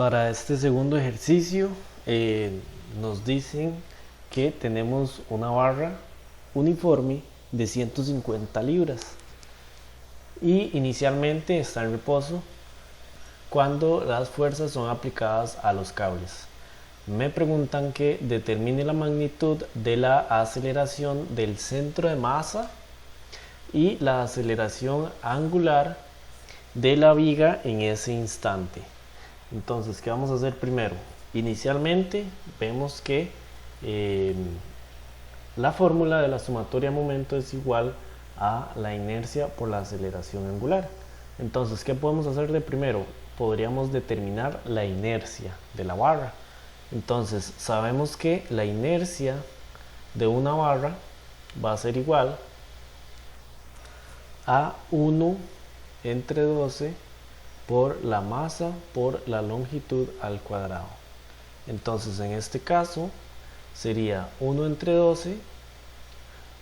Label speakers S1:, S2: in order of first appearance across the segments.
S1: Para este segundo ejercicio nos dicen que tenemos una barra uniforme de 150 libras y inicialmente está en reposo cuando las fuerzas son aplicadas a los cables. Me preguntan que determine la magnitud de la aceleración del centro de masa y la aceleración angular de la viga en ese instante. Entonces, ¿qué vamos a hacer primero? Inicialmente vemos que la fórmula de la sumatoria de momento es igual a la inercia por la aceleración angular. Entonces, ¿qué podemos hacer de primero? Podríamos determinar la inercia de la barra. Entonces, sabemos que la inercia de una barra va a ser igual a 1 entre 12 por la masa por la longitud al cuadrado. Entonces en este caso sería 1 entre 12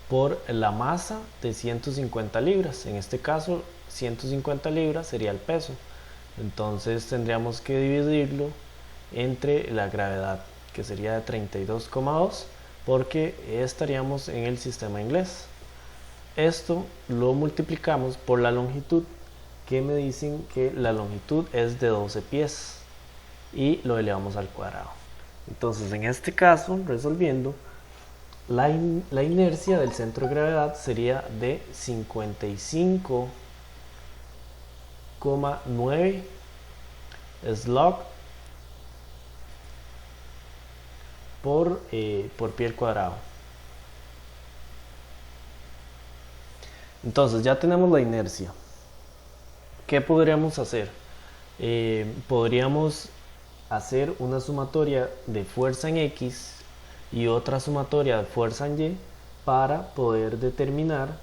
S1: por la masa de 150 libras. En este caso 150 libras sería el peso. Entonces tendríamos que dividirlo entre la gravedad, que sería de 32,2, porque estaríamos en el sistema inglés. Esto lo multiplicamos por la longitud, que me dicen que la longitud es de 12 pies, y lo elevamos al cuadrado. Entonces en este caso, resolviendo, la inercia del centro de gravedad sería de 55,9 slug por pie al cuadrado. Entonces ya tenemos la inercia. ¿Qué podríamos hacer? Podríamos hacer una sumatoria de fuerza en X y otra sumatoria de fuerza en Y para poder determinar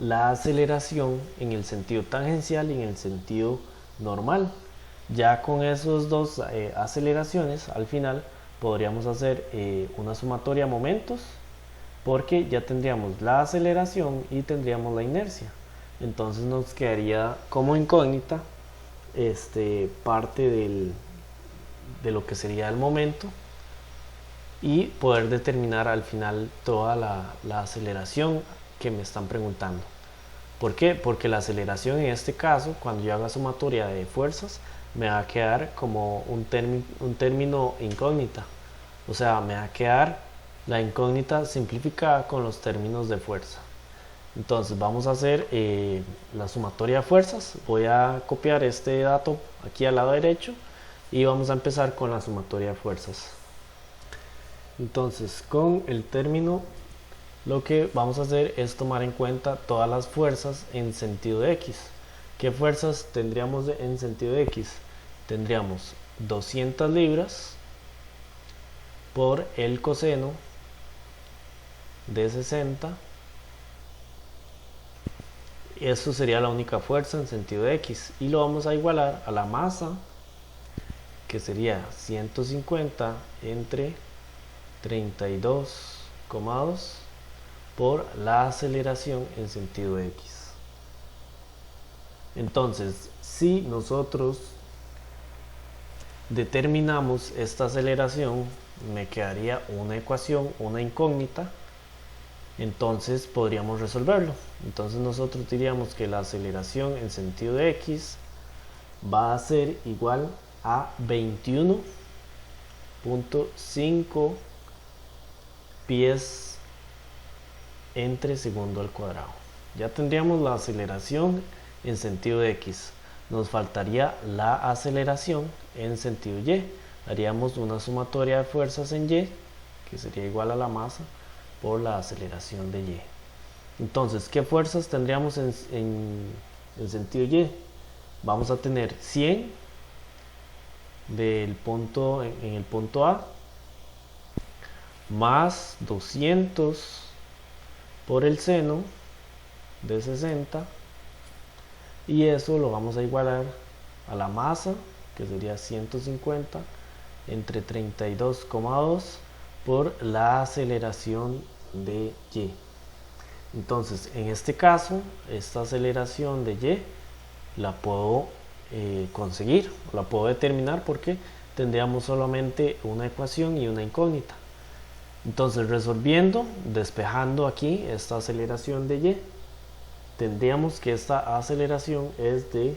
S1: la aceleración en el sentido tangencial y en el sentido normal. Ya con esos dos aceleraciones al final podríamos hacer una sumatoria de momentos, porque ya tendríamos la aceleración y tendríamos la inercia. Entonces nos quedaría como incógnita parte de lo que sería el momento, y poder determinar al final toda la aceleración que me están preguntando. ¿Por qué? Porque la aceleración en este caso, cuando yo haga sumatoria de fuerzas, me va a quedar como un término incógnita. O sea, me va a quedar la incógnita simplificada con los términos de fuerza. Entonces vamos a hacer la sumatoria de fuerzas. Voy a copiar este dato aquí al lado derecho y vamos a empezar con la sumatoria de fuerzas. Entonces con el término, lo que vamos a hacer es tomar en cuenta todas las fuerzas en sentido de X. ¿Qué fuerzas tendríamos en sentido de X? Tendríamos 200 libras por el coseno de 60. Eso sería la única fuerza en sentido de X, y lo vamos a igualar a la masa, que sería 150 entre 32,2 por la aceleración en sentido de X. Entonces, si nosotros determinamos esta aceleración, me quedaría una ecuación, una incógnita. Entonces podríamos resolverlo. Entonces nosotros diríamos que la aceleración en sentido de X va a ser igual a 21.5 pies entre segundo al cuadrado. Ya tendríamos la aceleración en sentido de X. Nos faltaría la aceleración en sentido Y. Haríamos una sumatoria de fuerzas en Y, que sería igual a la masa por la aceleración de Y. Entonces, ¿qué fuerzas tendríamos en sentido Y? Vamos a tener 100 en el punto A, más 200 por el seno de 60, y eso lo vamos a igualar a la masa, que sería 150 entre 32,2 por la aceleración de Y. Entonces en este caso, esta aceleración de Y la puedo conseguir, la puedo determinar, porque tendríamos solamente una ecuación y una incógnita. Entonces, resolviendo, despejando aquí esta aceleración de y, tendríamos que esta aceleración es de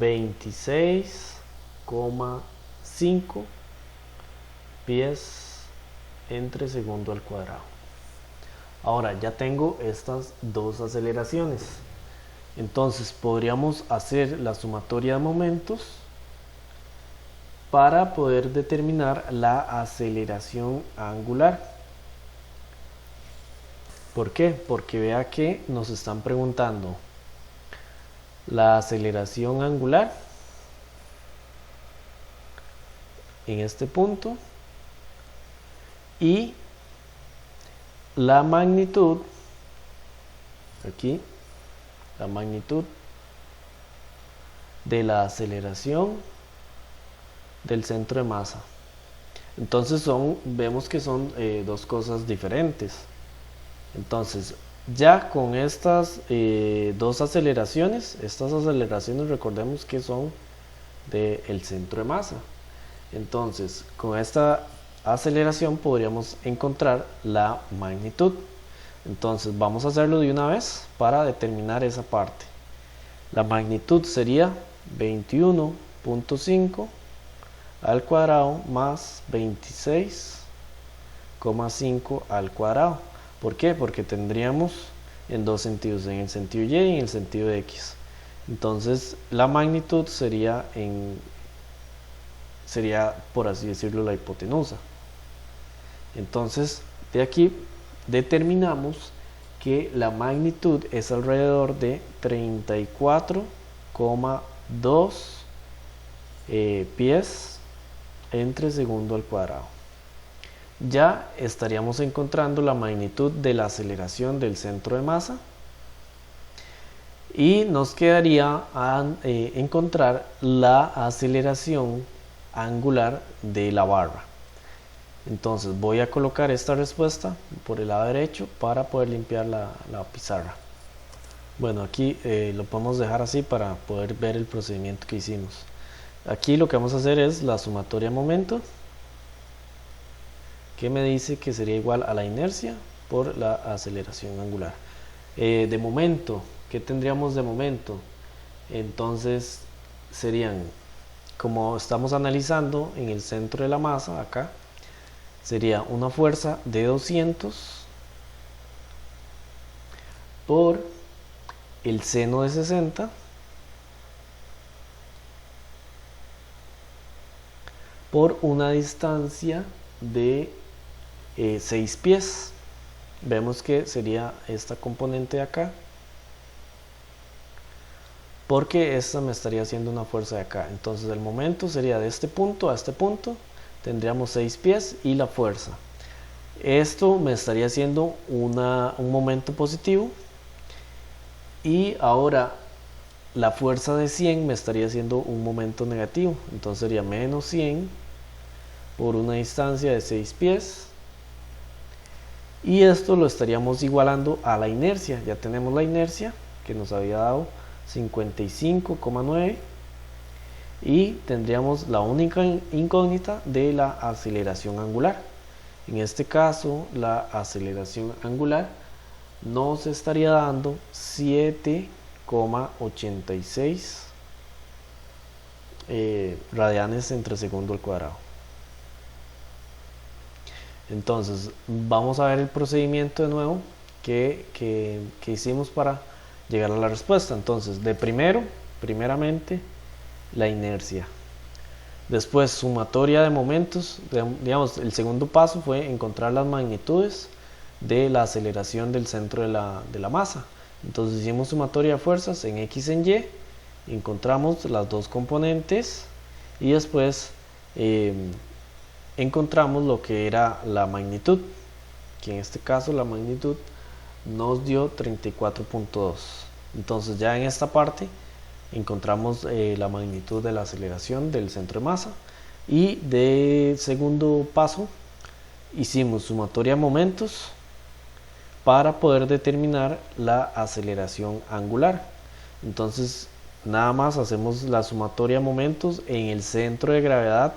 S1: 26,5 pies entre segundo al cuadrado. Ahora ya tengo estas dos aceleraciones, entonces podríamos hacer la sumatoria de momentos para poder determinar la aceleración angular. ¿Por qué? Porque vea que nos están preguntando la aceleración angular en este punto y la magnitud, aquí, la magnitud de la aceleración del centro de masa. Entonces vemos que son dos cosas diferentes. Entonces, ya con estas dos aceleraciones, recordemos que son del centro de masa. Entonces, con esta aceleración podríamos encontrar la magnitud. Entonces, vamos a hacerlo de una vez para determinar esa parte. La magnitud sería 21.5 al cuadrado más 26,5 al cuadrado. ¿Por qué? Porque tendríamos en dos sentidos, en el sentido y en el sentido de x. Entonces la magnitud sería por así decirlo la hipotenusa. Entonces de aquí determinamos que la magnitud es alrededor de 34,2 pies entre segundo al cuadrado. Ya estaríamos encontrando la magnitud de la aceleración del centro de masa y nos quedaría encontrar la aceleración angular de la barra. Entonces voy a colocar esta respuesta por el lado derecho para poder limpiar la pizarra. Bueno, aquí lo podemos dejar así para poder ver el procedimiento que hicimos. Aquí lo que vamos a hacer es la sumatoria de momentos, que me dice que sería igual a la inercia por la aceleración angular. De momento, ¿qué tendríamos de momento? Entonces serían, como estamos analizando en el centro de la masa acá, sería una fuerza de 200 por el seno de 60 por una distancia de 6 pies. Vemos que sería esta componente de acá, porque esta me estaría haciendo una fuerza de acá. Entonces el momento sería de este punto a este punto, tendríamos 6 pies y la fuerza. Esto me estaría haciendo un momento positivo, y ahora la fuerza de 100 me estaría haciendo un momento negativo. Entonces sería menos 100 por una distancia de 6 pies. Y esto lo estaríamos igualando a la inercia. Ya tenemos la inercia que nos había dado 55,9 y tendríamos la única incógnita de la aceleración angular. En este caso la aceleración angular nos estaría dando 7,86 radianes entre segundo al cuadrado. Entonces vamos a ver el procedimiento de nuevo que hicimos para llegar a la respuesta. Entonces primeramente la inercia, después sumatoria de momentos. Digamos, el segundo paso fue encontrar las magnitudes de la aceleración del centro de la masa. Entonces hicimos sumatoria de fuerzas en x en y, encontramos las dos componentes y después encontramos lo que era la magnitud, que en este caso la magnitud nos dio 34.2. entonces ya en esta parte encontramos la magnitud de la aceleración del centro de masa, y de segundo paso hicimos sumatoria de momentos para poder determinar la aceleración angular. Entonces nada más hacemos la sumatoria de momentos en el centro de gravedad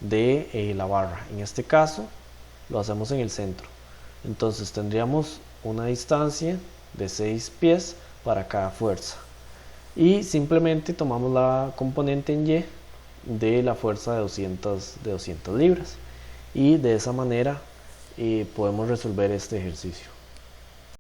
S1: de la barra. En este caso lo hacemos en el centro. Entonces tendríamos una distancia de 6 pies para cada fuerza. Y simplemente tomamos la componente en Y de la fuerza de 200 libras. Y de esa manera podemos resolver este ejercicio.